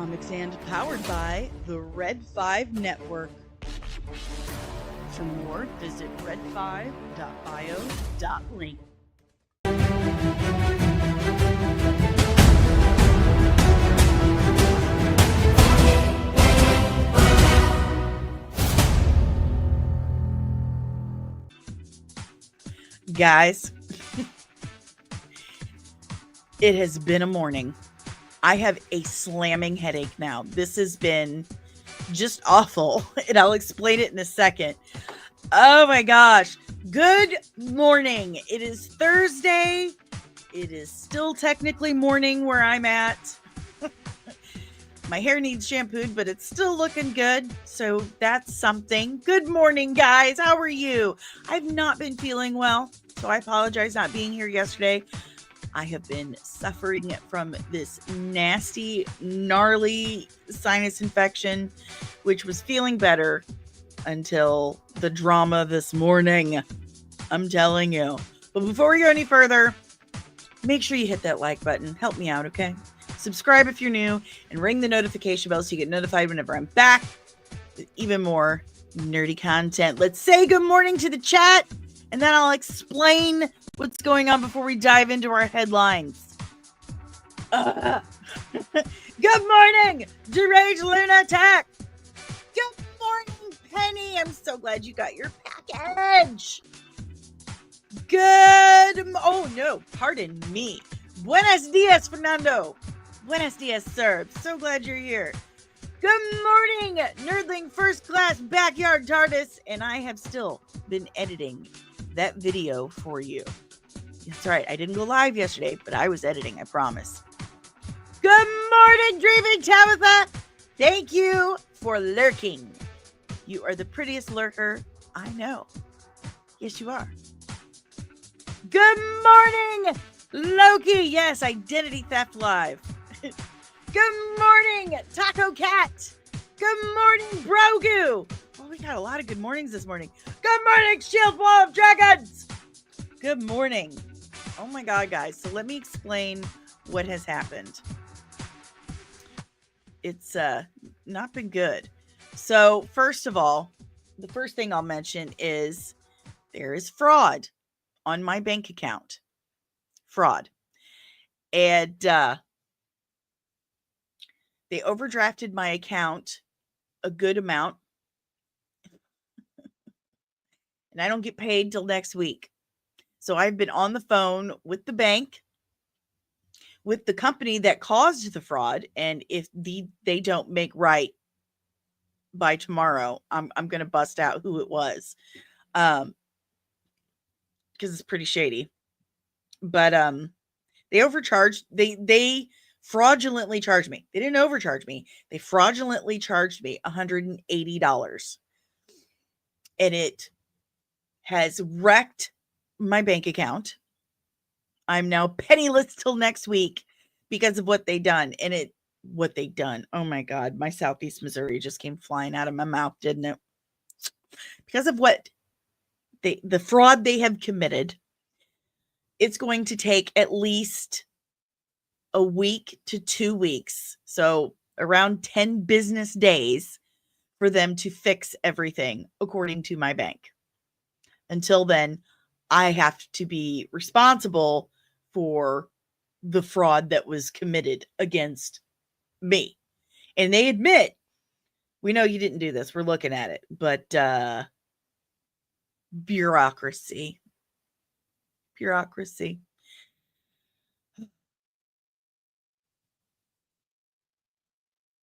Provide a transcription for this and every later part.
Comics and powered by the Red 5 Network. For more, visit red5.bio.link. Guys, it has been a morning. I have a slamming headache now. This has been just awful, and I'll explain it in a second. Oh my gosh. Good morning. It is Thursday. It is still technically morning where I'm at. My hair needs shampooed, but it's still looking good. So that's something. Good morning, guys. How are you? I've not been feeling well, so I apologize not being here yesterday. I have been suffering from this nasty, gnarly sinus infection, which was feeling better until the drama this morning. I'm telling you. But before we go any further, make sure you hit that like button. Help me out, okay? Subscribe if you're new and ring the notification bell so you get notified whenever I'm back with even more nerdy content. Let's say good morning to the chat, and then I'll explain what's going on before we dive into our headlines. Good morning, Deranged Lunatic. Good morning, Penny. I'm so glad you got your package. Oh no, pardon me. Buenos dias, Fernando. Buenos dias, sir. So glad you're here. Good morning, Nerdling First Class Backyard TARDIS. And I have still been editing that video for you. That's right. I didn't go live yesterday, but I was editing, I promise. Good morning, Dreaming Tabitha. Thank you for lurking. You are the prettiest lurker I know. Yes, you are. Good morning, Loki. Yes, Identity Theft Live. Good morning, Taco Cat. Good morning, Brogu. Oh, we got a lot of good mornings this morning. Good morning, Shield Wall of Dragons. Good morning. Oh my God, guys. So let me explain what has happened. It's not been good. So first of all, the first thing I'll mention is there is fraud on my bank account. Fraud. And they overdrafted my account a good amount. And I don't get paid till next week. So I've been on the phone with the bank, with the company that caused the fraud. And if they don't make right by tomorrow, I'm going to bust out who it was. Because it's pretty shady. But they overcharged. They fraudulently charged me. They didn't overcharge me. They fraudulently charged me $180. And it has wrecked my bank account. I'm now penniless till next week because of what they done. And what they done. Oh my God. My Southeast Missouri just came flying out of my mouth, didn't it? Because of what the fraud they have committed, it's going to take at least a week to 2 weeks. So around 10 business days for them to fix everything, according to my bank. Until then, I have to be responsible for the fraud that was committed against me. And they admit, we know you didn't do this. We're looking at it. But bureaucracy. Bureaucracy.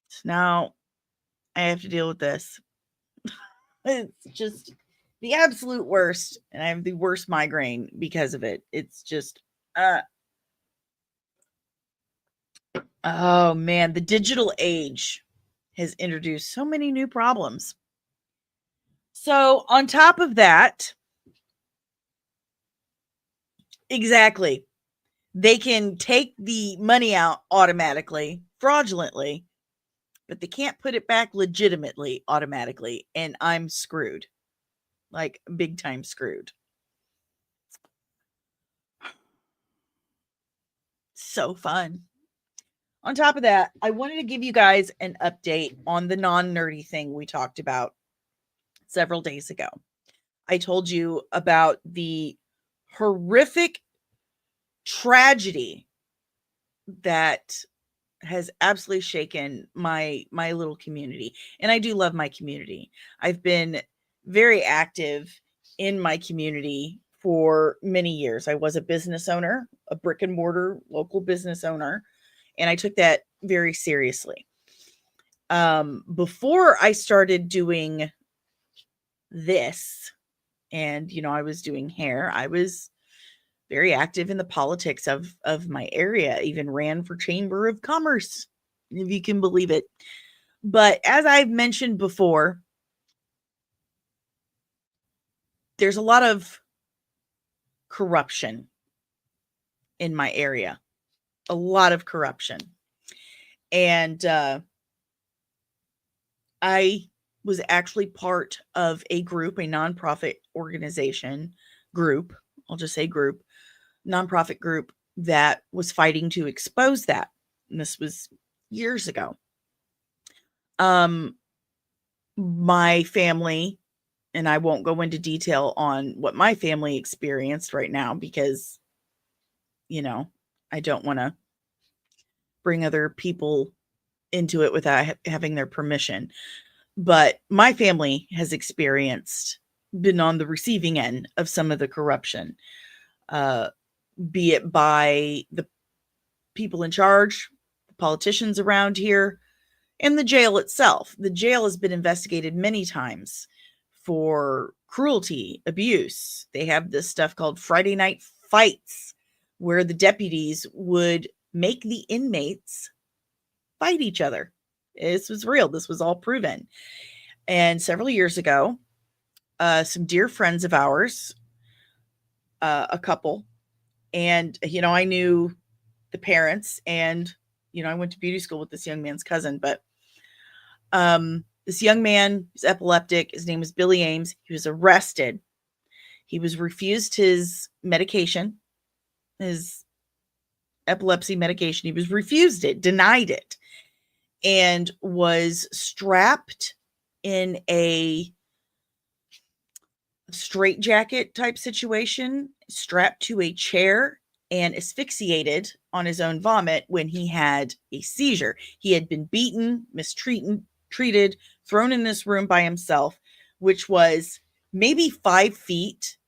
So now I have to deal with this. It's just the absolute worst. And I have the worst migraine because of it. It's just, oh man, the digital age has introduced so many new problems. So on top of that, exactly, they can take the money out automatically, fraudulently, but they can't put it back legitimately automatically. And I'm screwed. Like big time screwed. So fun. On top of that, I wanted to give you guys an update on the non-nerdy thing we talked about several days ago. I told you about the horrific tragedy that has absolutely shaken my little community. And I do love my community. I've been very active in my community for many years. I was a business owner, a brick and mortar local business owner, and I took that very seriously. Before I started doing this, and I was doing hair, I was very active in the politics of my area, even ran for Chamber of Commerce, if you can believe it. But as I've mentioned before, there's a lot of corruption in my area. A lot of corruption. And I was actually part of a group, a nonprofit organization group, I'll just say group, nonprofit group that was fighting to expose that. And this was years ago. My family, and I won't go into detail on what my family experienced right now because, I don't want to bring other people into it without having their permission. But my family has been on the receiving end of some of the corruption, be it by the people in charge, the politicians around here, and the jail itself. The jail has been investigated many times for cruelty, abuse. They have this stuff called Friday night fights where the deputies would make the inmates fight each other. This was real. This was all proven. And several years ago, some dear friends of ours, a couple, and, I knew the parents, and, I went to beauty school with this young man's cousin, but this young man was epileptic. His name was Billy Ames. He was arrested. He was refused his medication, his epilepsy medication. He was refused it, denied it, and was strapped in a straitjacket type situation, strapped to a chair and asphyxiated on his own vomit when he had a seizure. He had been beaten, treated, thrown in this room by himself, which was maybe 5 feet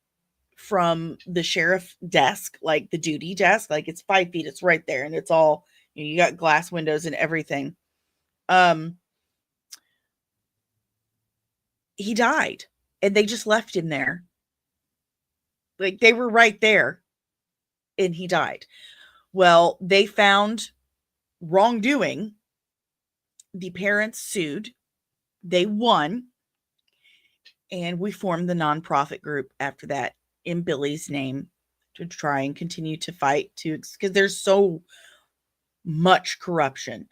from the sheriff desk, like the duty desk. Like, it's 5 feet, it's right there, and it's all, you got glass windows and everything. He died, and they just left him there. Like, they were right there, and he died. Well, they found wrongdoing. The parents sued. They won. And we formed the nonprofit group after that in Billy's name to try and continue to fight because there's so much corruption.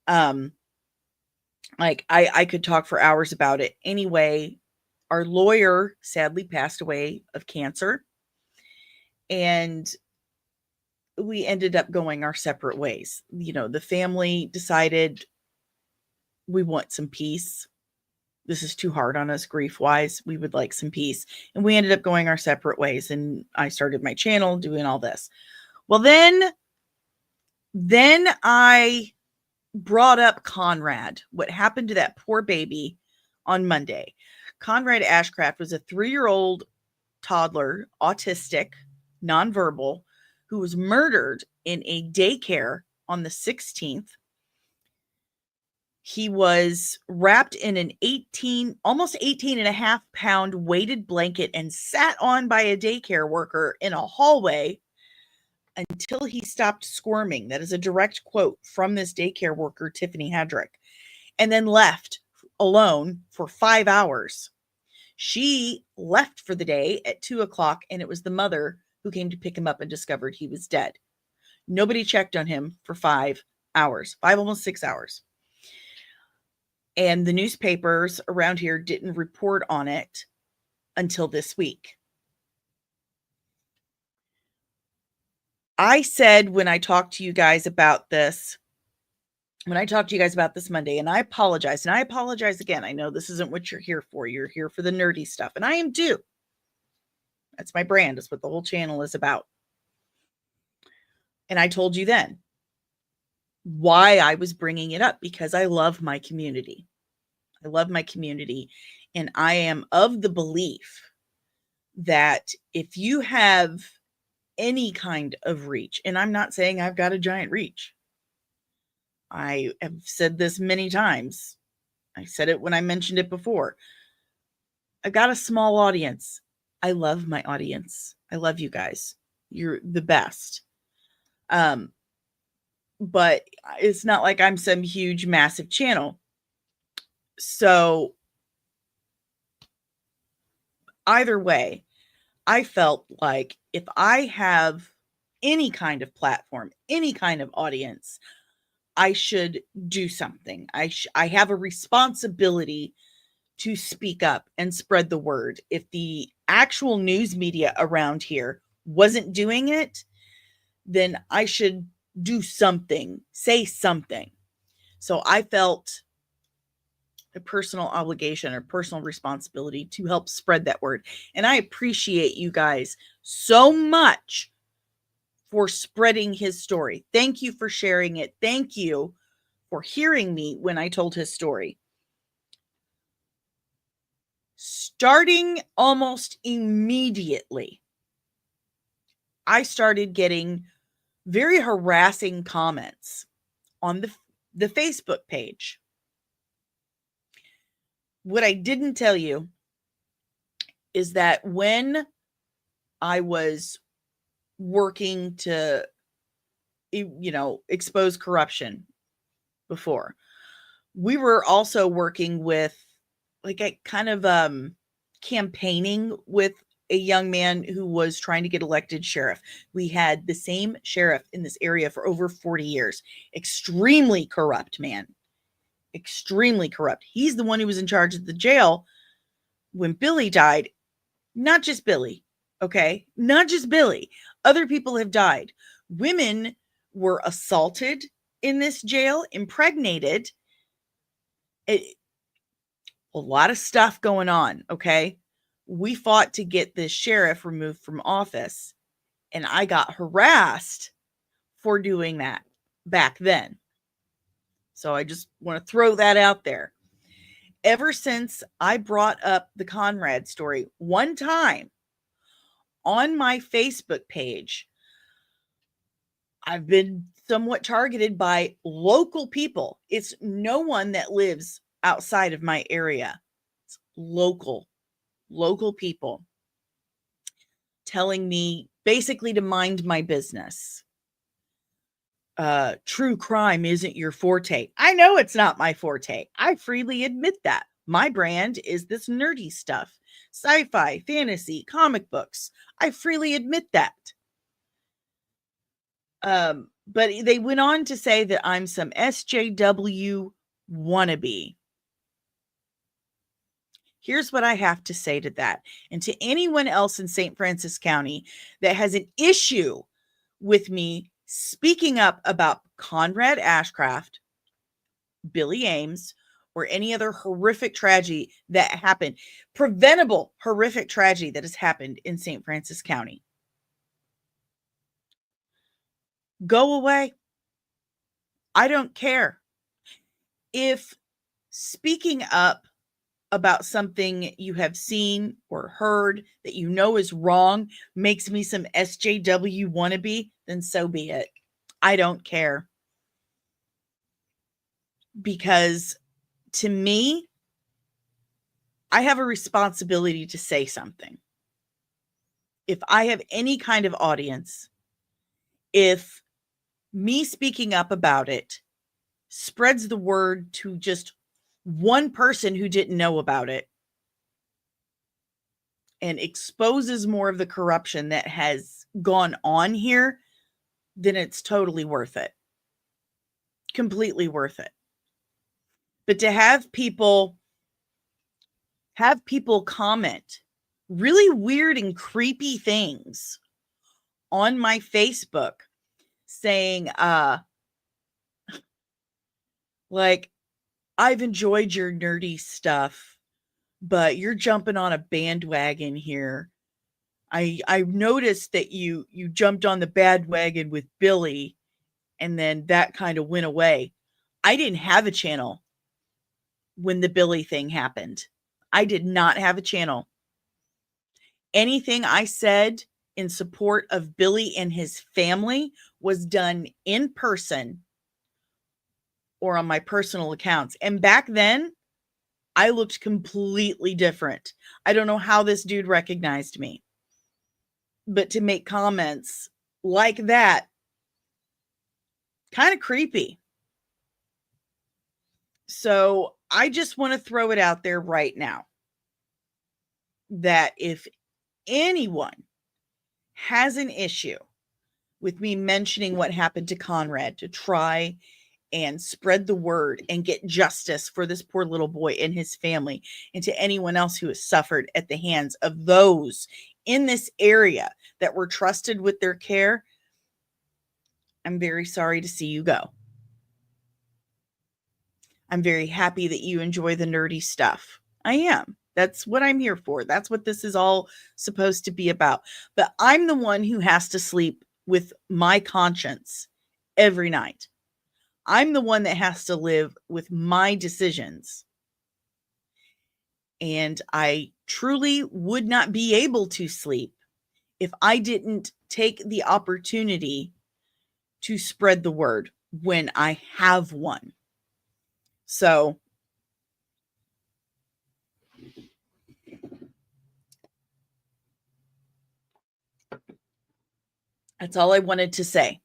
Like, I could talk for hours about it. Anyway, our lawyer sadly passed away of cancer, and we ended up going our separate ways. The family decided we want some peace. This is too hard on us grief-wise. We would like some peace. And we ended up going our separate ways. And I started my channel doing all this. Well, then I brought up Conrad, what happened to that poor baby on Monday. Conrad Ashcraft was a 3-year-old toddler, autistic, nonverbal, who was murdered in a daycare on the 16th. He was wrapped in an almost 18 and a half pound weighted blanket and sat on by a daycare worker in a hallway until he stopped squirming. That is a direct quote from this daycare worker, Tiffany Hedrick, and then left alone for 5 hours. She left for the day at 2:00, and it was the mother who came to pick him up and discovered he was dead. Nobody checked on him for 5 hours, almost 6 hours. And the newspapers around here didn't report on it until this week. I said when I talked to you guys about this when I talked to you guys about this Monday, and I apologize, and I apologize again. I know this isn't what you're here for. You're here for the nerdy stuff, and I am too. That's my brand. That's what the whole channel is about. And I told you then why I was bringing it up, because I love my community. I love my community. And I am of the belief that if you have any kind of reach, and I'm not saying I've got a giant reach. I have said this many times. I said it when I mentioned it before. I've got a small audience. I love my audience. I love you guys. You're the best. But it's not like I'm some huge, massive channel. So either way, I felt like if I have any kind of platform, any kind of audience, I should do something. I have a responsibility to speak up and spread the word. If the actual news media around here wasn't doing it, then I should do something, say something. So I felt a personal obligation or personal responsibility to help spread that word. And I appreciate you guys so much for spreading his story. Thank you for sharing it. Thank you for hearing me when I told his story. Starting almost immediately, I started getting very harassing comments on the Facebook page. What I didn't tell you is that when I was working to, expose corruption before, we were also working with like a kind of campaigning with a young man who was trying to get elected sheriff. We had the same sheriff in this area for over 40 years. Extremely corrupt man. Extremely corrupt. He's the one who was in charge of the jail when Billy died. Not just Billy, okay? Not just Billy. Other people have died. Women were assaulted in this jail, impregnated. A lot of stuff going on, okay? We fought to get this sheriff removed from office, and I got harassed for doing that back then. So I just want to throw that out there. Ever since I brought up the Conrad story one time on my Facebook page, I've been somewhat targeted by local people. It's no one that lives outside of my area. It's local people telling me basically to mind my business. True crime isn't your forte. I know it's not my forte. I freely admit that. My brand is this nerdy stuff, sci-fi, fantasy, comic books. I freely admit that. But they went on to say that I'm some SJW wannabe. Here's what I have to say to that. And to anyone else in St. Francis County that has an issue with me speaking up about Conrad Ashcraft, Billy Ames, or any other horrific tragedy that happened, preventable horrific tragedy that has happened in St. Francis County. Go away. I don't care. If speaking up about something you have seen or heard that you know is wrong makes me some SJW wannabe, then so be it. I don't care. Because to me, I have a responsibility to say something. If I have any kind of audience, if me speaking up about it spreads the word to just one person who didn't know about it and exposes more of the corruption that has gone on here, then it's totally worth it. Completely worth it. But to have people comment really weird and creepy things on my Facebook saying, Like, I've enjoyed your nerdy stuff, but you're jumping on a bandwagon here. I noticed that you jumped on the bandwagon with Billy, and then that kind of went away. I didn't have a channel when the Billy thing happened. I did not have a channel. Anything I said in support of Billy and his family was done in person or on my personal accounts. And back then, I looked completely different. I don't know how this dude recognized me. But to make comments like that, kind of creepy. So I just want to throw it out there right now that if anyone has an issue with me mentioning what happened to Conrad, to try and spread the word and get justice for this poor little boy and his family, and to anyone else who has suffered at the hands of those in this area that were trusted with their care, I'm very sorry to see you go. I'm very happy that you enjoy the nerdy stuff. I am. That's what I'm here for. That's what this is all supposed to be about. But I'm the one who has to sleep with my conscience every night. I'm the one that has to live with my decisions. And I truly would not be able to sleep if I didn't take the opportunity to spread the word when I have one. So that's all I wanted to say.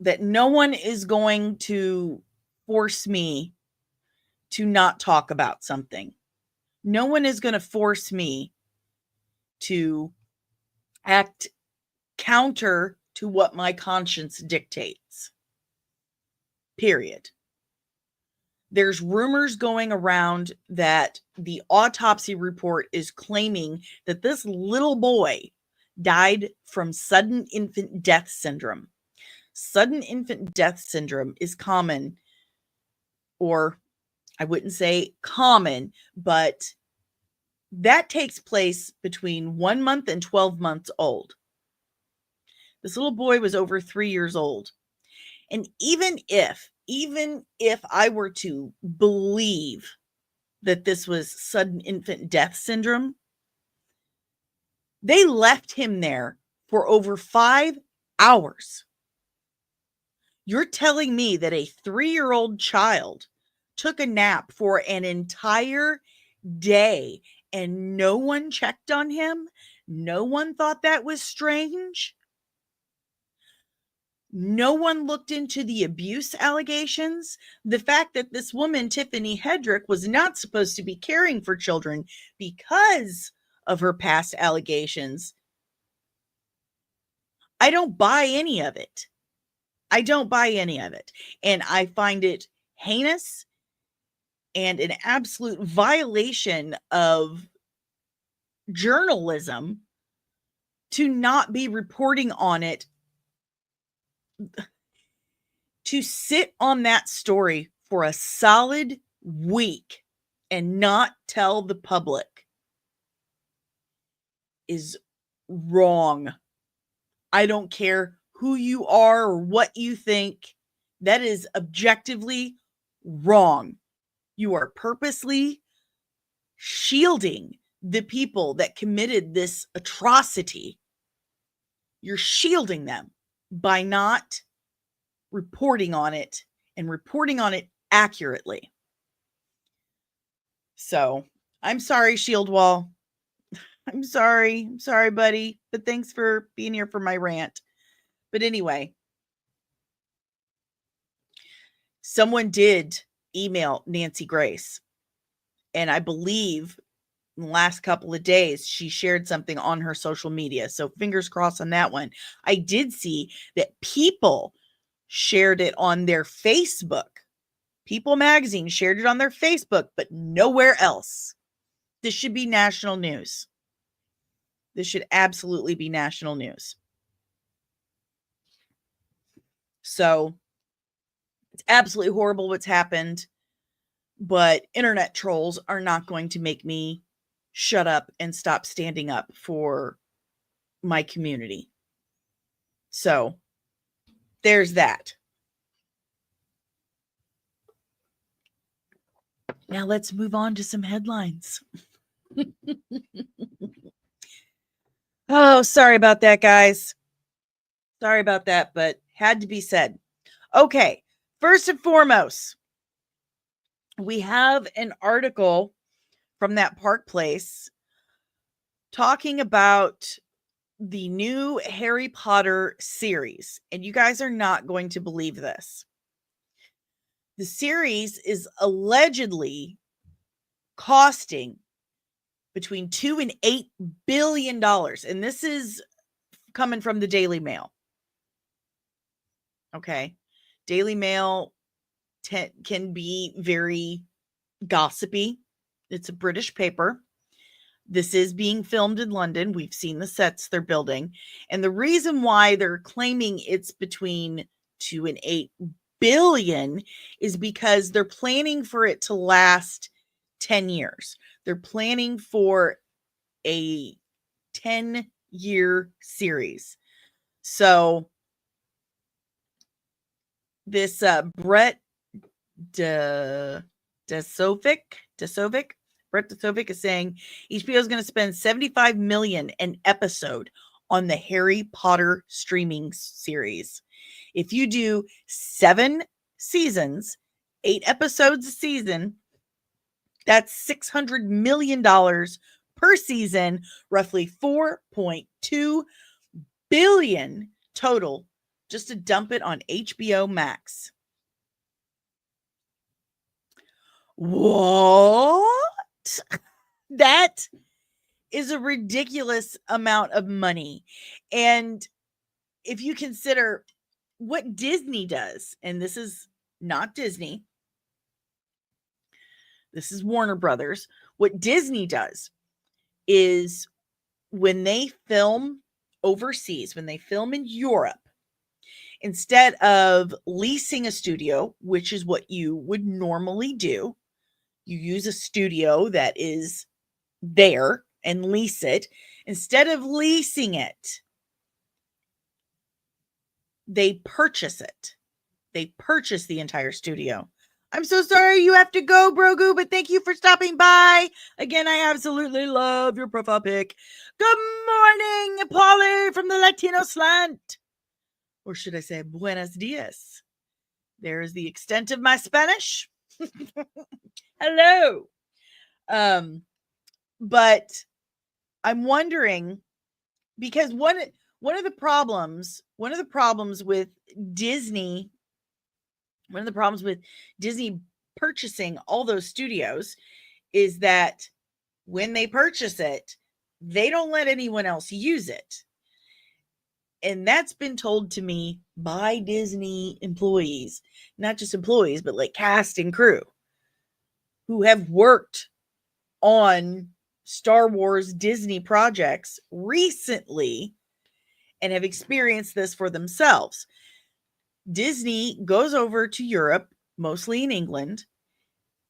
That no one is going to force me to not talk about something. No one is going to force me to act counter to what my conscience dictates. Period. There's rumors going around that the autopsy report is claiming that this little boy died from sudden infant death syndrome. Sudden infant death syndrome is common, or I wouldn't say common, but that takes place between 1 month and 12 months old. This little boy was over 3 years old. And even if I were to believe that this was sudden infant death syndrome, they left him there for over 5 hours. You're telling me that a 3-year-old child took a nap for an entire day and no one checked on him? No one thought that was strange? No one looked into the abuse allegations? The fact that this woman, Tiffany Hedrick, was not supposed to be caring for children because of her past allegations. I don't buy any of it. I don't buy any of it. And I find it heinous and an absolute violation of journalism to not be reporting on it, to sit on that story for a solid week and not tell the public is wrong. I don't care who you are or what you think. That is objectively wrong. You are purposely shielding the people that committed this atrocity. You're shielding them by not reporting on it and reporting on it accurately. So I'm sorry, Shield Wall. I'm sorry, buddy. But thanks for being here for my rant. But anyway, someone did email Nancy Grace. And I believe in the last couple of days, she shared something on her social media. So fingers crossed on that one. I did see that People shared it on their Facebook. People Magazine shared it on their Facebook, but nowhere else. This should be national news. This should absolutely be national news. So It's absolutely horrible what's happened, but internet trolls are not going to make me shut up and stop standing up for my community. So there's that. Now let's move on to some headlines. Oh, sorry about that, guys. Sorry about that, but had to be said. Okay, first and foremost, we have an article from that Park Place talking about the new Harry Potter series. And you guys are not going to believe this. The series is allegedly costing between $2 and $8 billion. And this is coming from the Daily Mail. Okay. Daily Mail can be very gossipy. It's a British paper. This is being filmed in London. We've seen the sets they're building. And the reason why they're claiming it's between 2 and 8 billion is because they're planning for it to last 10 years. They're planning for a 10-year series. So this Brett Desovic is saying HBO is going to spend $75 million an episode on the Harry Potter streaming series. If you do 7 seasons, 8 episodes a season, that's $600 million per season, roughly $4.2 billion total, just to dump it on HBO Max. What? That is a ridiculous amount of money. And if you consider what Disney does, and this is not Disney, this is Warner Brothers. What Disney does is when they film overseas, when they film in Europe, instead of leasing a studio, which is what you would normally do, you use a studio that is there and lease it. Instead of leasing it, they purchase it. They purchase the entire studio. I'm so sorry you have to go, Brogu, but thank you for stopping by. Again, I absolutely love your profile pic. Good morning, Polly from the Latino Slant. Or should I say, buenos dias. There is the extent of my Spanish. Hello. But I'm wondering, because one of the problems with Disney, purchasing all those studios is that when they purchase it, they don't let anyone else use it. And that's been told to me by Disney employees, not just employees, but like cast and crew who have worked on Star Wars Disney projects recently and have experienced this for themselves. Disney goes over to Europe, mostly in England.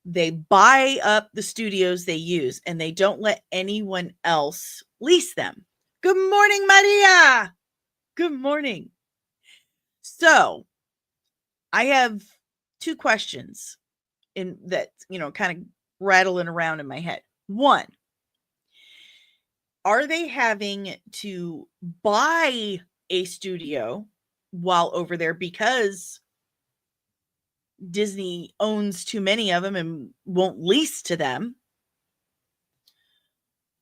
They buy up the studios they use and they don't let anyone else lease them. Good morning, Maria. Good morning. So I have 2 questions in that, kind of rattling around in my head. One, are they having to buy a studio while over there because Disney owns too many of them and won't lease to them?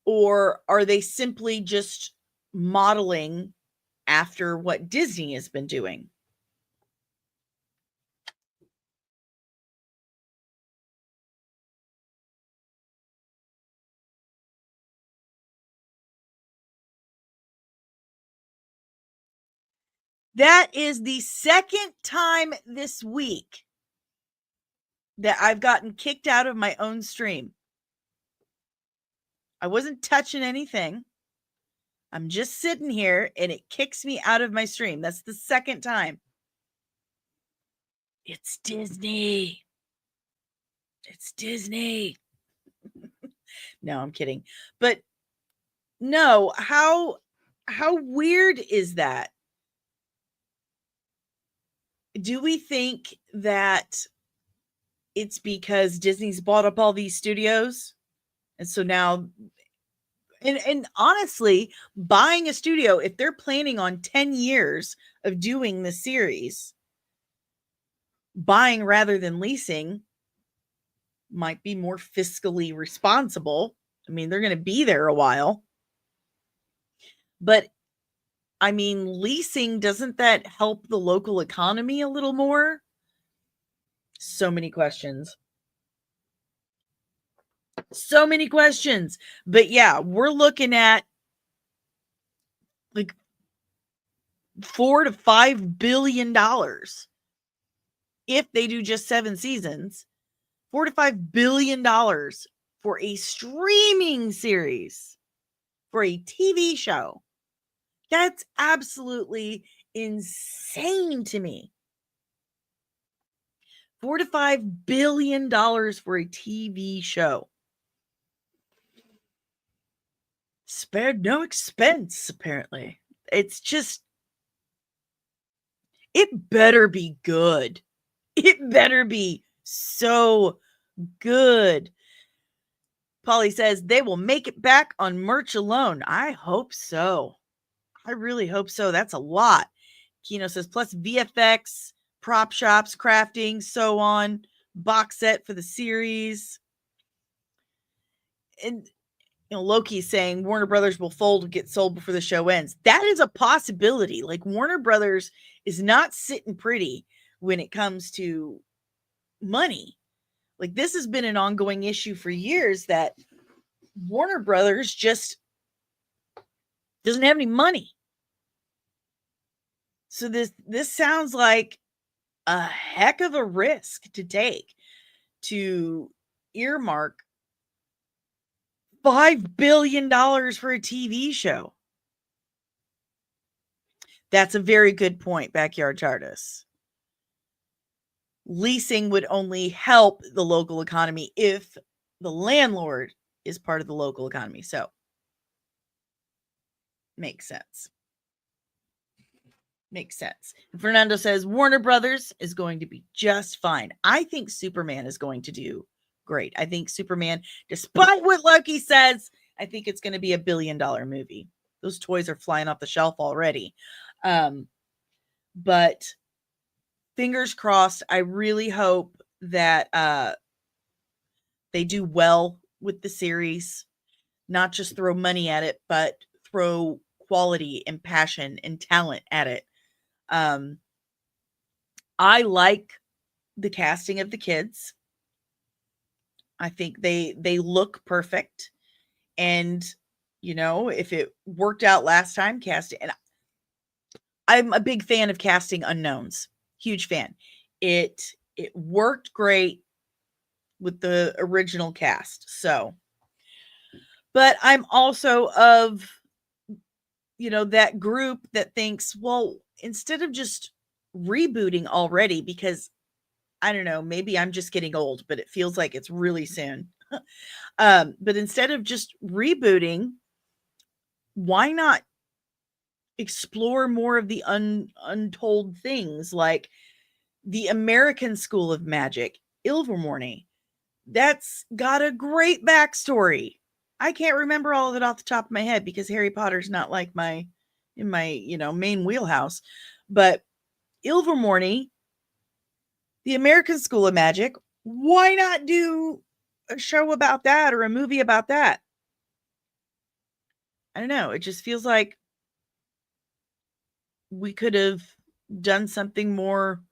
Or are they simply just modeling after what Disney has been doing? That is the second time this week that I've gotten kicked out of my own stream. I wasn't touching anything. I'm just sitting here and it kicks me out of my stream. That's the second time. It's Disney. It's Disney. No, I'm kidding. But no, how weird is that? Do we think that it's because Disney's bought up all these studios? And so now, and honestly, buying a studio, if they're planning on 10 years of doing the series, buying rather than leasing might be more fiscally responsible. I mean, they're going to be there a while. But I mean, leasing, doesn't that help the local economy a little more? So many questions. So many questions. But yeah, we're looking at like $4 to $5 billion if they do just 7 seasons. $4 to $5 billion for a streaming series, for a TV show. That's absolutely insane to me. $4 to $5 billion for a TV show. Spared no expense, apparently. It's just, it better be good. It better be so good. Polly says they will make it back on merch alone. I hope so. I really hope so. That's a lot. Kino says, plus VFX, prop shops, crafting, so on, box set for the series. And Loki's saying Warner Brothers will fold and get sold before the show ends. That is a possibility. Like, Warner Brothers is not sitting pretty when it comes to money. Like, this has been an ongoing issue for years that Warner Brothers just doesn't have any money. So this sounds like a heck of a risk to take, to earmark $5 billion for a TV show. That's a very good point, Backyard TARDIS. Leasing would only help the local economy if the landlord is part of the local economy. So, makes sense. Makes sense. Fernando says Warner Brothers is going to be just fine. I think Superman is going to do great. I think Superman, despite what Loki says, I think it's going to be $1 billion movie. Those toys are flying off the shelf already. But fingers crossed. I really hope that they do well with the series, not just throw money at it, but throw quality and passion and talent at it. I like the casting of the kids. I think they look perfect. And, if it worked out last time, casting, and I'm a big fan of casting unknowns. Huge fan. It worked great with the original cast. So, but I'm also of, that group that thinks, well, instead of just rebooting already, because I don't know, maybe I'm just getting old, but it feels like it's really soon. But instead of just rebooting, why not explore more of the untold things, like the American School of Magic, Ilvermorny? That's got a great backstory. I can't remember all of it off the top of my head because Harry Potter's not like in my main wheelhouse. But Ilvermorny, the American School of Magic, why not do a show about that or a movie about that? I don't know. It just feels like we could have done something more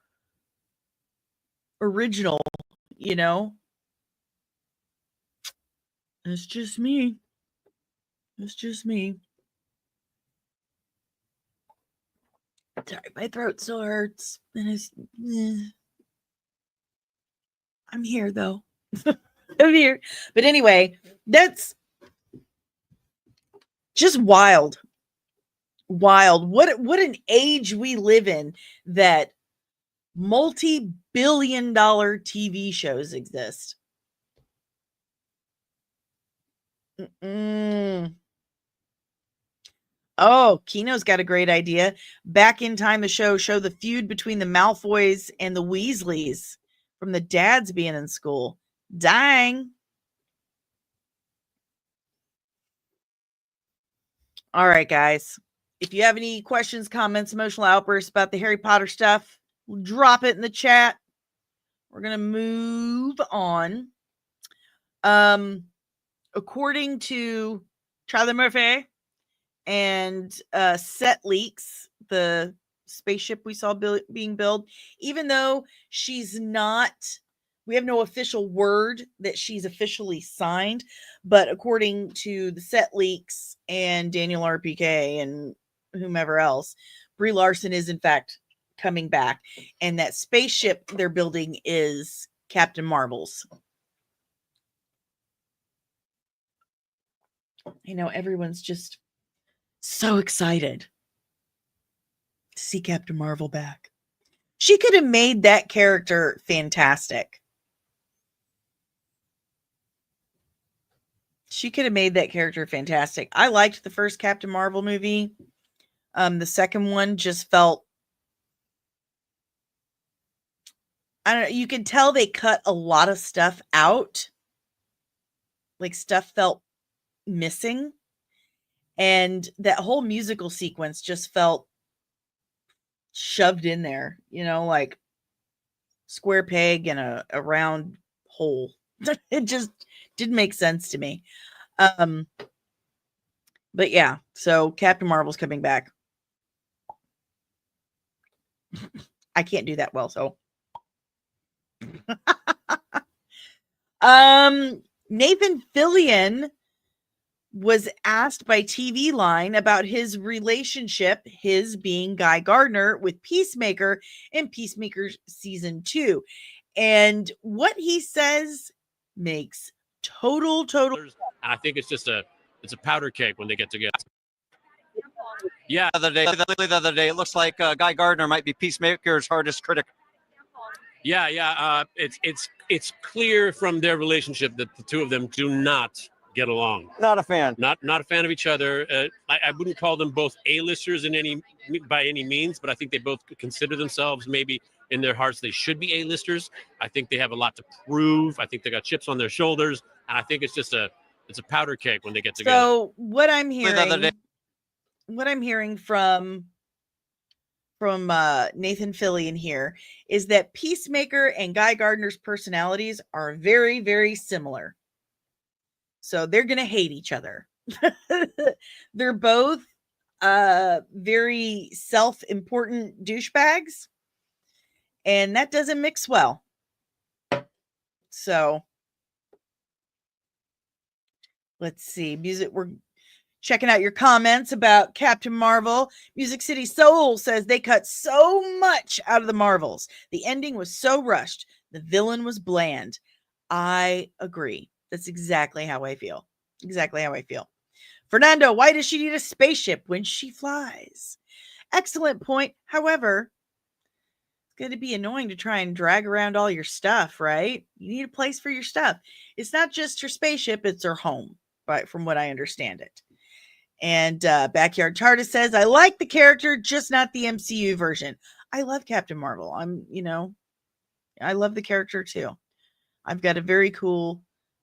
original, you know? It's just me. It's just me. Sorry, my throat still hurts. And I'm here though. I'm here. But anyway, that's just wild. Wild. What an age we live in, that multi-billion-dollar TV shows exist. Oh, Kino's got a great idea. Back in Time, the show the feud between the Malfoys and the Weasleys from the dads being in school. Dang. All right, guys. If you have any questions, comments, emotional outbursts about the Harry Potter stuff, drop it in the chat. We're going to move on. According to Charlie Murphy and Set Leaks, the spaceship we saw being built, even though she's not, we have no official word that she's officially signed, but according to the Set Leaks and Daniel RPK and whomever else, Brie Larson is in fact coming back, and that spaceship they're building is Captain Marvel's. I know everyone's just so excited to see Captain Marvel back. She could have made that character fantastic. She could have made that character fantastic. I liked the first Captain Marvel movie. The second one just felt, I don't know, you could tell they cut a lot of stuff out. Like stuff felt missing. And that whole musical sequence just felt shoved in there, you know, like square peg in a round hole. It just didn't make sense to me. But yeah, so Captain Marvel's coming back. I can't do that well, so. Nathan Fillion was asked by TV Line about his relationship, his being Guy Gardner, with Peacemaker in Peacemaker season 2. And what he says makes total. I think it's just a powder cake when they get together. Yeah, the other day, it looks like Guy Gardner might be Peacemaker's hardest critic. Yeah. It's clear from their relationship that the two of them do not get along. Not a fan. Not a fan of each other. I wouldn't call them both A-listers by any means, but I think they both consider themselves, maybe in their hearts they should be A-listers. I think they have a lot to prove. I think they got chips on their shoulders, and I think it's just a powder cake when they get together. So what I'm hearing from Nathan Fillion here is that Peacemaker and Guy Gardner's personalities are very, very similar. So they're going to hate each other. They're both very self-important douchebags, and that doesn't mix well. So let's see. Music, we're checking out your comments about Captain Marvel. Music City Soul says they cut so much out of the Marvels. The ending was so rushed. The villain was bland. I agree. That's exactly how I feel. Fernando, why does she need a spaceship when she flies? Excellent point. However, it's going to be annoying to try and drag around all your stuff, right? You need a place for your stuff. It's not just her spaceship, it's her home, right? From what I understand it. And Backyard Chartist says, I like the character, just not the MCU version. I love Captain Marvel. I love the character too. I've got a very cool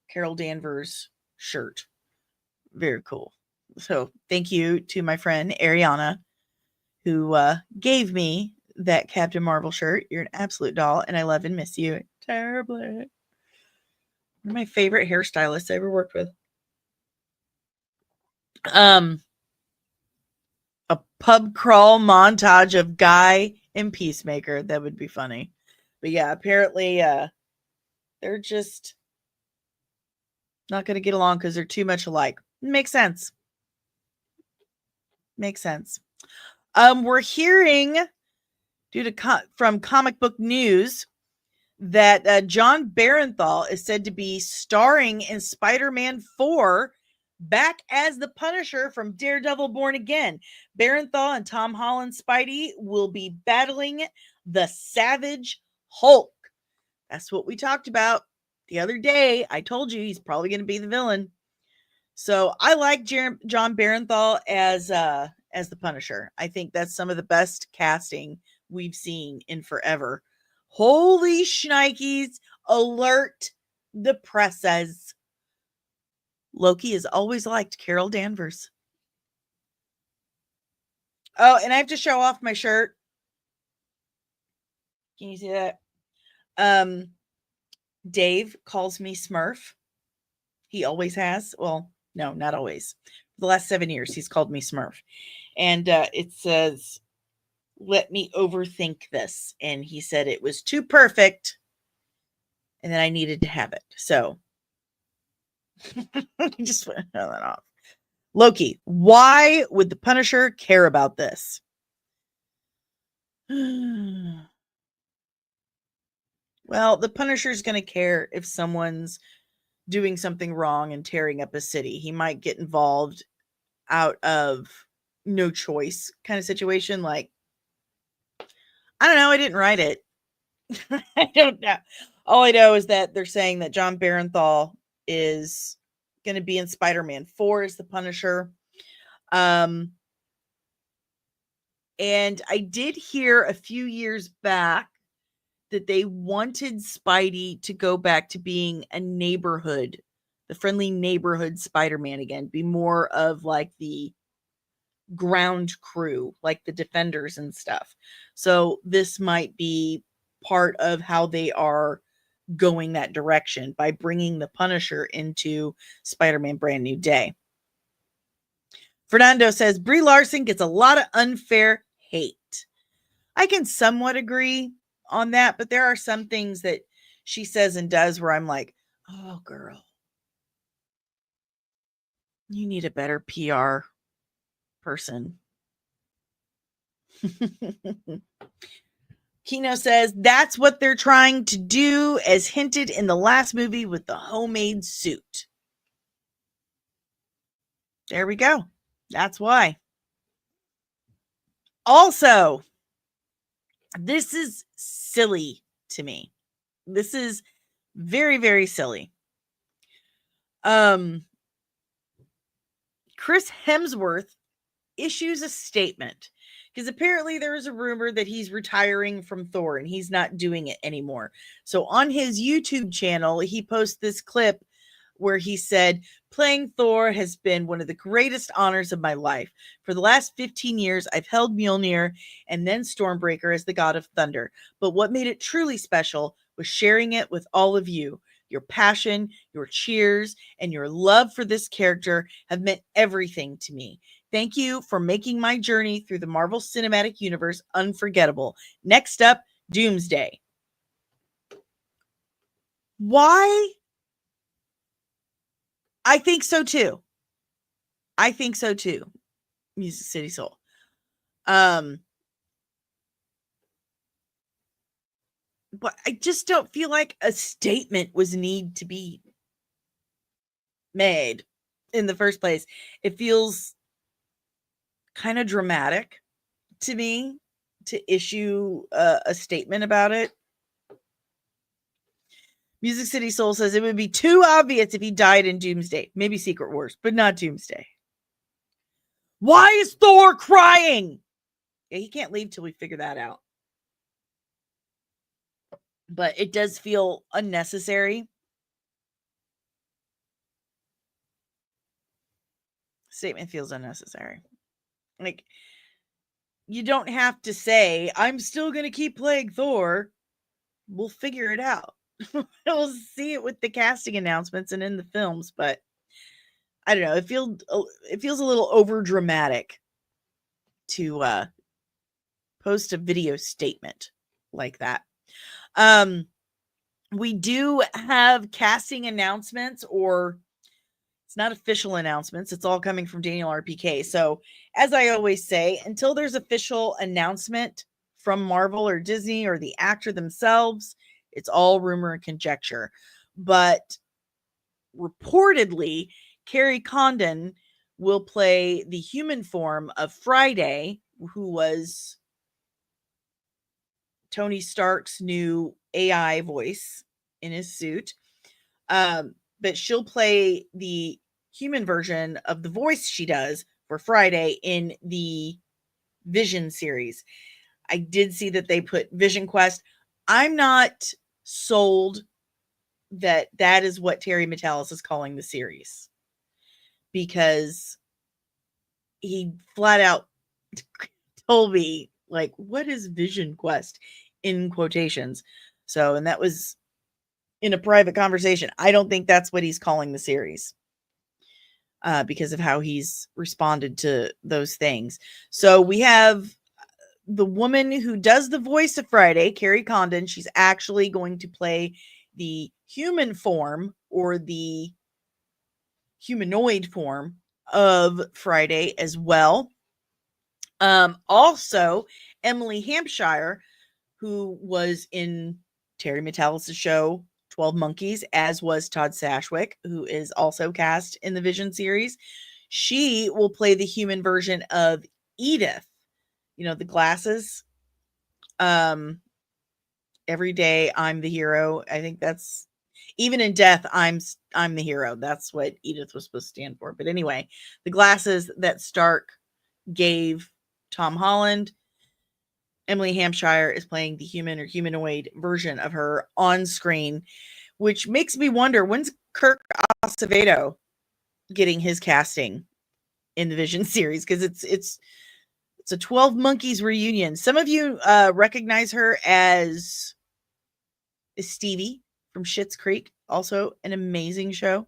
Carol Danvers shirt. Very cool. So thank you to my friend Ariana, who gave me that Captain Marvel shirt. You're an absolute doll, and I love and miss you terribly. One of my favorite hairstylists I ever worked with. A pub crawl montage of Guy and Peacemaker. That would be funny. But yeah, apparently they're just not going to get along because they're too much alike. Makes sense. We're hearing from Comic Book News that John Barenthal is said to be starring in Spider-Man 4 back as the Punisher from Daredevil Born Again. Barenthal and Tom Holland's Spidey will be battling the Savage Hulk. That's what we talked about the other day. I told you he's probably going to be the villain. So I like John Barenthal as the Punisher. I think that's some of the best casting we've seen in forever. Holy shnikes, alert the presses. Loki has always liked Carol Danvers. Oh, and I have to show off my shirt. Can you see that? Dave calls me Smurf. He always has. Well, no, not always. For the last 7 years, he's called me Smurf. And it says, let me overthink this. And he said it was too perfect and then I needed to have it. So I just went that off. Loki, why would the Punisher care about this? Well, the Punisher's going to care if someone's doing something wrong and tearing up a city. He might get involved out of no choice kind of situation. Like, I don't know. I didn't write it. I don't know. All I know is that they're saying that John Barenthal is going to be in Spider-Man 4 as the Punisher. And I did hear a few years back that they wanted Spidey to go back to being a neighborhood, the friendly neighborhood Spider-Man again, be more of like the ground crew, like the Defenders and stuff. So this might be part of how they are going that direction by bringing the Punisher into Spider-Man Brand New Day. Fernando says Brie Larson gets a lot of unfair hate. I can somewhat agree on that, but there are some things that she says and does where I'm like, oh girl, you need a better PR person. Kino says that's what they're trying to do, as hinted in the last movie with the homemade suit. There we go. That's why. Also, this is silly to me. This is very, very silly. Chris Hemsworth issues a statement because apparently there is a rumor that he's retiring from Thor and he's not doing it anymore. So on his YouTube channel, he posts this clip where he said, playing Thor has been one of the greatest honors of my life. For the last 15 years, I've held Mjolnir and then Stormbreaker as the god of thunder. But what made it truly special was sharing it with all of you. Your passion, your cheers, and your love for this character have meant everything to me. Thank you for making my journey through the Marvel Cinematic Universe unforgettable. Next up, Doomsday. Why? I think so too. Music City Soul. But I just don't feel like a statement was need to be made in the first place. It feels kind of dramatic to me to issue a statement about it. Music City Soul says it would be too obvious if he died in Doomsday. Maybe Secret Wars, but not Doomsday. Why is Thor crying? Yeah, he can't leave till we figure that out. But it does feel unnecessary. Statement feels unnecessary. Like, you don't have to say, I'm still going to keep playing Thor. We'll figure it out. We'll see it with the casting announcements and in the films, but I don't know. It feels a little over dramatic to post a video statement like that. We do have casting announcements, or it's not official announcements. It's all coming from Daniel RPK. So as I always say, until there's official announcement from Marvel or Disney or the actor themselves, it's all rumor and conjecture. But reportedly, Carrie Condon will play the human form of Friday, who was Tony Stark's new AI voice in his suit. But she'll play the human version of the voice she does for Friday in the Vision series. I did see that they put Vision Quest. I'm not sold that that is what Terry Metalis is calling the series, because he flat out told me, like, what is Vision Quest in quotations? So, and that was in a private conversation. I don't think that's what he's calling the series, because of how he's responded to those things. So we have the woman who does the voice of Friday, Carrie Condon. She's actually going to play the human form, or the humanoid form of Friday as well. Also, Emily Hampshire, who was in Terry Metalis' show 12 Monkeys, as was Todd Sashwick, who is also cast in the Vision series. She will play the human version of Edith. You know, the glasses. Every day I'm the hero. I think that's, even in death, I'm the hero. That's what Edith was supposed to stand for. But anyway, the glasses that Stark gave Tom Holland, Emily Hampshire is playing the human or humanoid version of her on screen, which makes me wonder, when's Kirk Acevedo getting his casting in the Vision series? Because it's a 12 Monkeys reunion. Some of you recognize her as Stevie from Schitt's Creek, also an amazing show.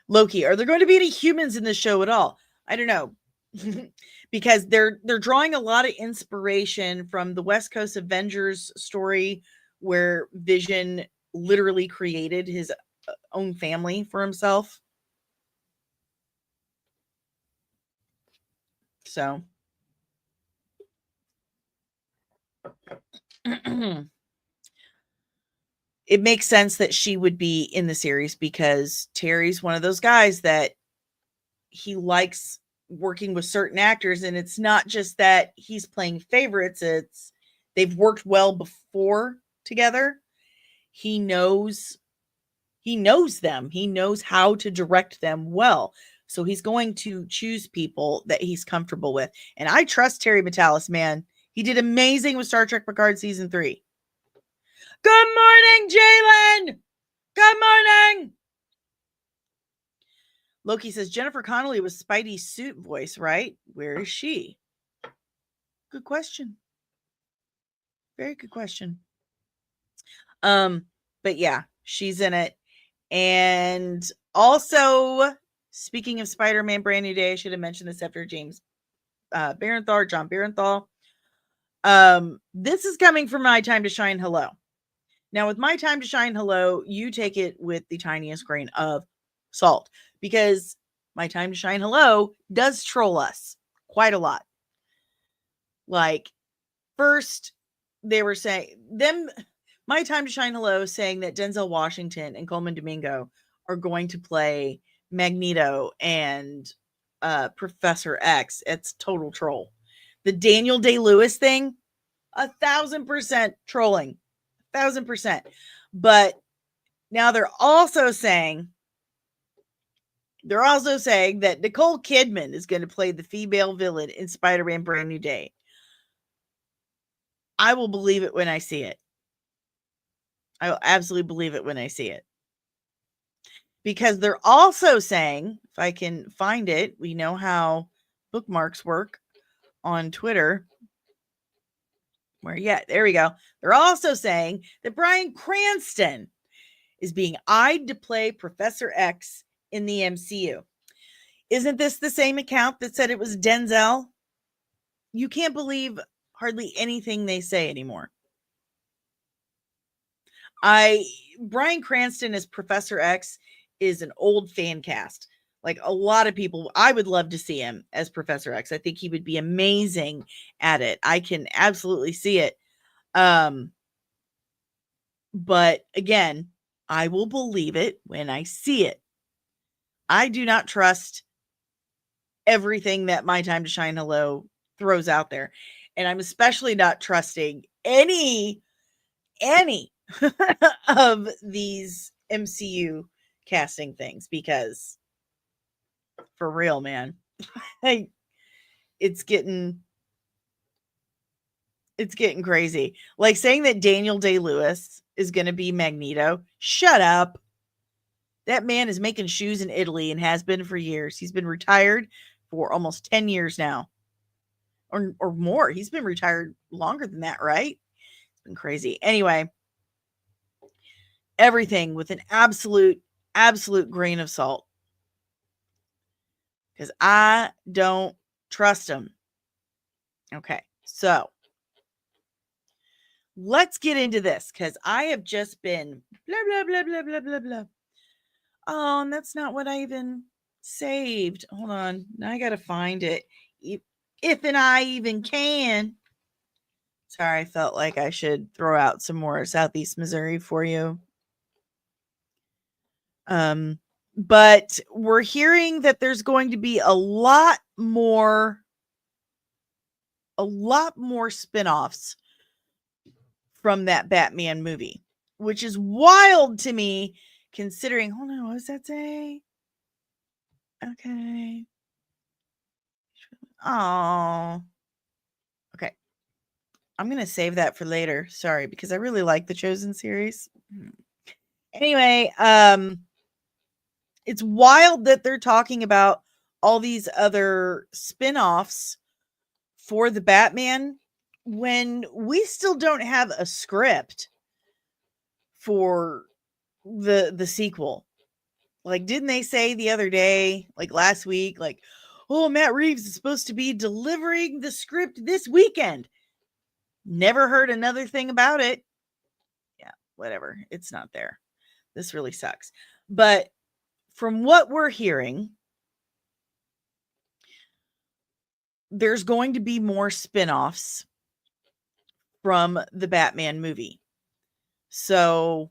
Loki, are there going to be any humans in this show at all? I don't know. Because they're drawing a lot of inspiration from the West Coast Avengers story, where Vision literally created his own family for himself. So it makes sense that she would be in the series, because Terry's one of those guys that he likes working with certain actors, and it's not just that he's playing favorites, it's they've worked well before together. He knows them. He knows how to direct them well. So he's going to choose people that he's comfortable with. And I trust Terry Metalis, man. He did amazing with Star Trek Picard season 3. Good morning, Jalen. Good morning. Loki says Jennifer Connelly was Spidey's suit voice, right? Where is she? Good question. Very good question. But yeah, she's in it. And also, speaking of Spider-Man Brand New Day, I should have mentioned this after James John Barenthal. This is coming from My Time to Shine Hello. Now, with My Time to Shine Hello, you take it with the tiniest grain of salt, because My Time to Shine Hello does troll us quite a lot. Like, first, they were saying, My Time to Shine Hello saying that Denzel Washington and Coleman Domingo are going to play Magneto and Professor X. It's total troll. The Daniel Day-Lewis thing, 1,000% trolling. 1,000%. But now they're also saying that Nicole Kidman is going to play the female villain in Spider-Man Brand New Day. I will believe it when I see it. I will absolutely believe it when I see it. Because they're also saying, if I can find it, we know how bookmarks work on Twitter. There we go. They're also saying that Bryan Cranston is being eyed to play Professor X in the MCU. Isn't this the same account that said it was Denzel? You can't believe hardly anything they say anymore. Bryan Cranston as Professor X is an old fan cast. Like, a lot of people, I would love to see him as Professor X. I think he would be amazing at it. I can absolutely see it. But again, I will believe it when I see it. I do not trust everything that My Time to Shine Hello throws out there. And I'm especially not trusting any of these MCU casting things, because for real, man, it's getting crazy. Like saying that Daniel Day-Lewis is going to be Magneto. Shut up. That man is making shoes in Italy and has been for years. He's been retired for almost 10 years now. Or more. He's been retired longer than that, right? It's been crazy. Anyway, everything with an absolute grain of salt. Because I don't trust him. Okay, so let's get into this, because I have just been blah, blah, blah, blah, blah, blah, blah. Oh, and that's not what I even saved. Hold on. Now I got to find it. If and I even can. Sorry, I felt like I should throw out some more Southeast Missouri for you. But we're hearing that there's going to be a lot more spin-offs from that Batman movie, which is wild to me, considering, hold on, what does that say? Okay. Oh. Okay. I'm going to save that for later. Sorry, because I really like the Chosen series. Anyway, it's wild that they're talking about all these other spin-offs for the Batman when we still don't have a script for the sequel. Like, didn't they say the other day, like last week, like, oh, Matt Reeves is supposed to be delivering the script this weekend? Never heard another thing about it. Yeah, whatever. It's not there. This really sucks. But from what we're hearing, there's going to be more spin-offs from the Batman movie. So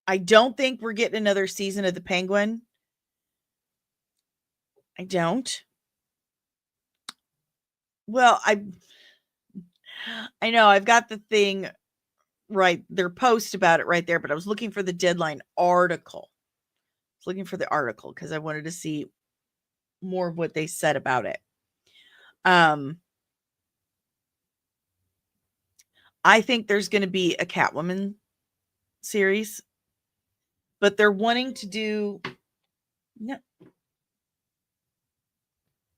I don't think we're getting another season of the Penguin. I don't. Well, I know I've got the thing right, their post about it right there, but I was looking for the Deadline article. I was looking for the article because I wanted to see more of what they said about it. I think there's going to be a Catwoman series, but they're wanting to do. No,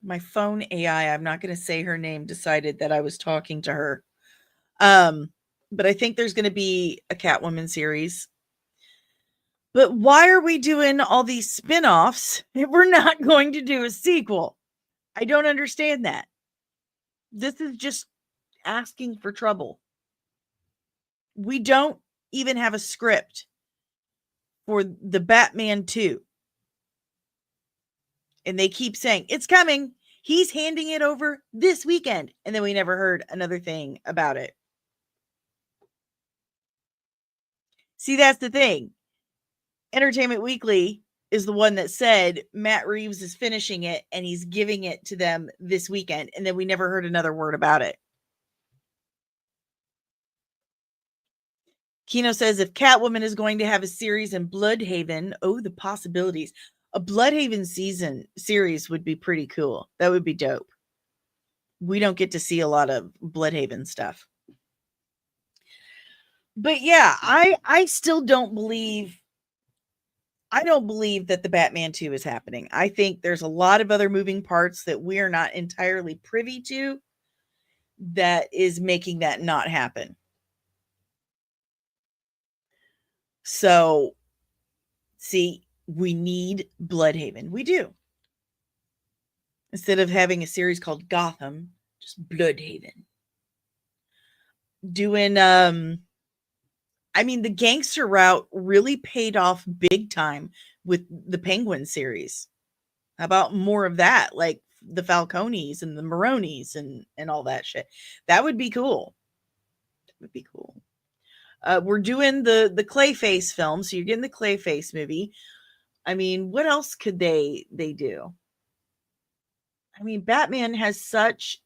my phone AI, I'm not going to say her name, decided that I was talking to her. But I think there's going to be a Catwoman series. But why are we doing all these spin-offs if we're not going to do a sequel? I don't understand that. This is just asking for trouble. We don't even have a script for the Batman 2. And they keep saying, it's coming. He's handing it over this weekend. And then we never heard another thing about it. See, that's the thing. Entertainment Weekly is the one that said Matt Reeves is finishing it and he's giving it to them this weekend. And then we never heard another word about it. Kino says if Catwoman is going to have a series in Bloodhaven, oh, the possibilities. A Bloodhaven series would be pretty cool. That would be dope. We don't get to see a lot of Bloodhaven stuff. But yeah, I still don't believe that the Batman 2 is happening. I think there's a lot of other moving parts that we are not entirely privy to that is making that not happen. So, see, we need Bloodhaven. We do. Instead of having a series called Gotham, just Bloodhaven. Doing, I mean, the gangster route really paid off big time with the Penguin series. How about more of that? Like the Falcones and the Maronis and all that shit. That would be cool. That would be cool. We're doing the Clayface film, so you're getting the Clayface movie. I mean, what else could they do? I mean, Batman has such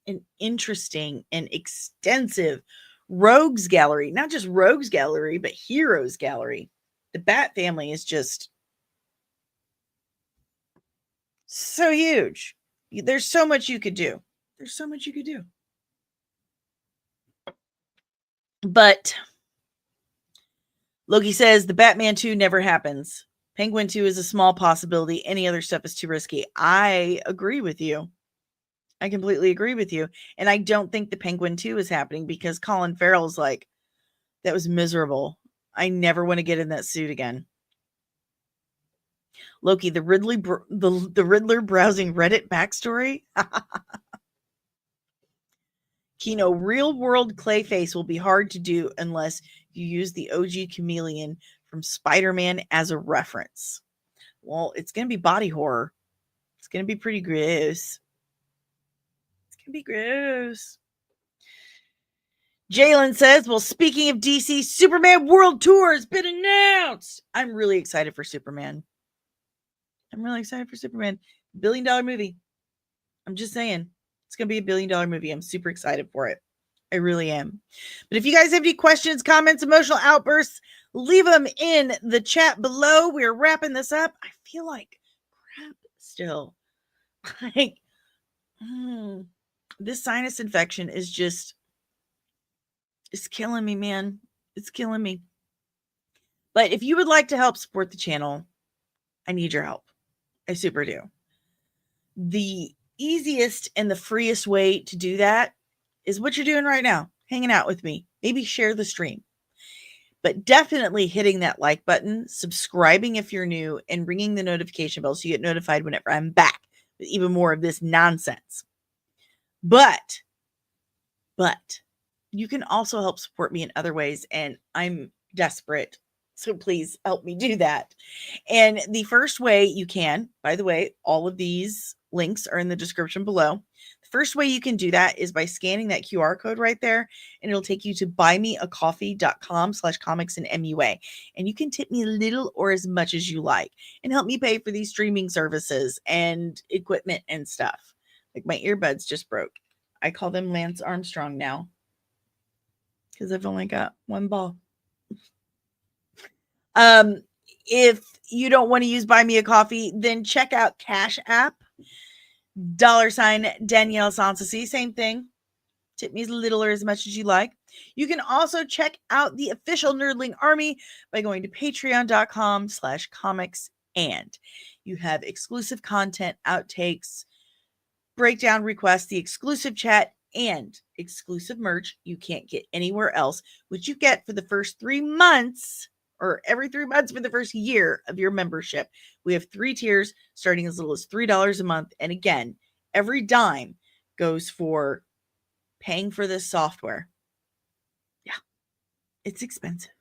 an interesting and extensive rogues gallery. Not just rogues gallery, but heroes gallery. The Bat family is just so huge. There's so much you could do. There's so much you could do. But Loki says the Batman 2 never happens. Penguin 2 is a small possibility. Any other stuff is too risky. I agree with you. I completely agree with you. And I don't think the Penguin 2 is happening because Colin Farrell's like, that was miserable. I never want to get in that suit again. Loki, the Riddler browsing Reddit backstory. Kino, real world Clayface will be hard to do unless you use the OG chameleon from Spider-Man as a reference. Well, it's going to be body horror. It's going to be pretty gross. It's going to be gross. Jalen says, well, speaking of DC, Superman World Tour has been announced. I'm really excited for Superman. $1 billion movie. I'm just saying. It's going to be $1 billion movie. I'm super excited for it. I really am. But if you guys have any questions, comments, emotional outbursts, leave them in the chat below. We're wrapping this up. I feel like crap still. Like, this sinus infection is just, it's killing me, man. It's killing me. But if you would like to help support the channel, I need your help. I super do. The easiest and the freest way to do that is what you're doing right now, hanging out with me. Maybe share the stream. But definitely hitting that like button, subscribing if you're new, and ringing the notification bell so you get notified whenever I'm back with even more of this nonsense. But you can also help support me in other ways, and I'm desperate. So please help me do that. And the first way you can, by the way, all of these links are in the description below. The first way you can do that is by scanning that QR code right there, and it'll take you to buymeacoffee.com/comicsandmua. And you can tip me a little or as much as you like and help me pay for these streaming services and equipment and stuff. Like my earbuds just broke. I call them Lance Armstrong now because I've only got one ball. If you don't want to use Buy Me a Coffee, then check out Cash App, $DanielleSoncasie, same thing. Tip me as little or as much as you like. You can also check out the official Nerdling Army by going to patreon.com/comics. And you have exclusive content, outtakes, breakdown requests, the exclusive chat, and exclusive merch you can't get anywhere else, which you get for the first 3 months or every 3 months for the first year of your membership. We have 3 tiers starting as little as $3 a month. And again, every dime goes for paying for this software. Yeah, it's expensive.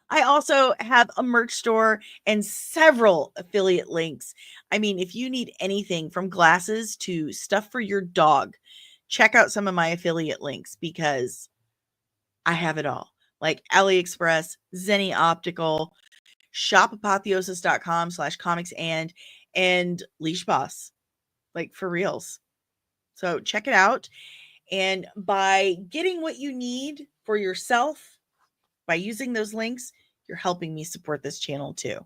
I also have a merch store and several affiliate links. I mean, if you need anything from glasses to stuff for your dog, check out some of my affiliate links because I have it all. Like AliExpress, Zenny Optical, shopapotheosis.com/comics and Leash Boss. Like for reals. So check it out. And by getting what you need for yourself, by using those links, you're helping me support this channel too.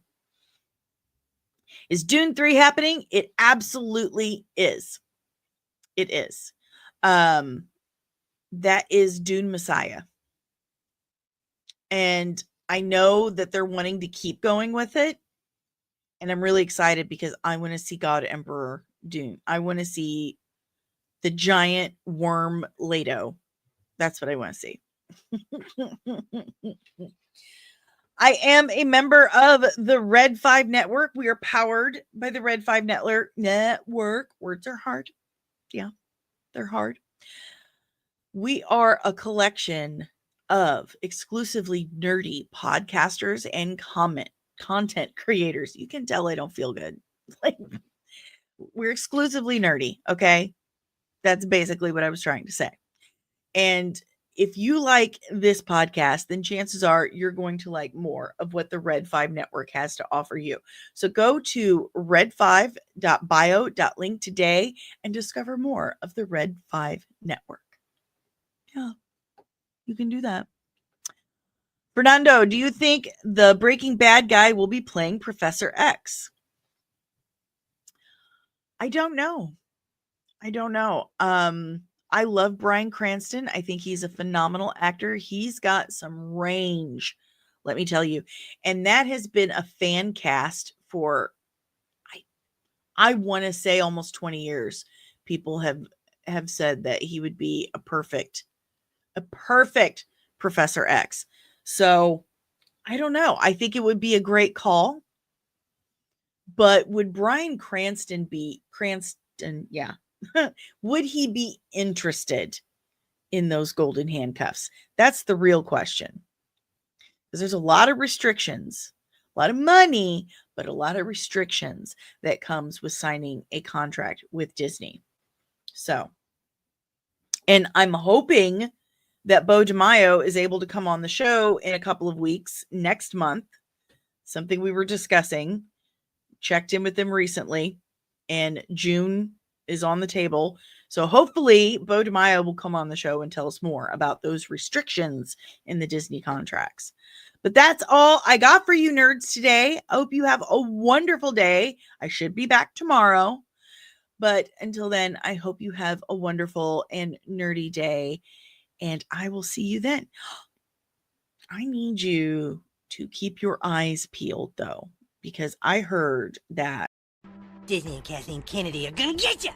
Is Dune 3 happening? It absolutely is. It is. That is Dune Messiah. And I know that they're wanting to keep going with it. And I'm really excited because I want to see God Emperor Dune. I want to see the giant worm Leto. That's what I want to see. I am a member of the Red 5 Network. We are powered by the Red 5 Network. Words are hard. Yeah, they're hard. We are a collection of exclusively nerdy podcasters and content creators. You can tell I don't feel good. Like, we're exclusively nerdy, okay? That's basically what I was trying to say. And if you like this podcast, then chances are you're going to like more of what the Red 5 Network has to offer you. So go to red5.bio.link today and discover more of the Red 5 Network. Yeah, you can do that. Fernando, do you think the Breaking Bad guy will be playing Professor X? I don't know. I love Bryan Cranston. I think he's a phenomenal actor. He's got some range, let me tell you. And that has been a fan cast for I want to say almost 20 years. People have said that he would be a perfect Professor X. So, I don't know. I think it would be a great call. But would Bryan Cranston be Cranston, yeah. Would he be interested in those golden handcuffs? That's the real question. Because there's a lot of restrictions, a lot of money, but a lot of restrictions that comes with signing a contract with Disney. So, and I'm hoping that Bo DeMaio is able to come on the show in a couple of weeks next month. Something we were discussing. Checked in with them recently, and June is on the table. So hopefully Bo DeMaio will come on the show and tell us more about those restrictions in the Disney contracts. But that's all I got for you nerds today. I hope you have a wonderful day. I should be back tomorrow. But until then, I hope you have a wonderful and nerdy day. And I will see you then. I need you to keep your eyes peeled, though, because I heard that Disney and Kathleen Kennedy are gonna get you!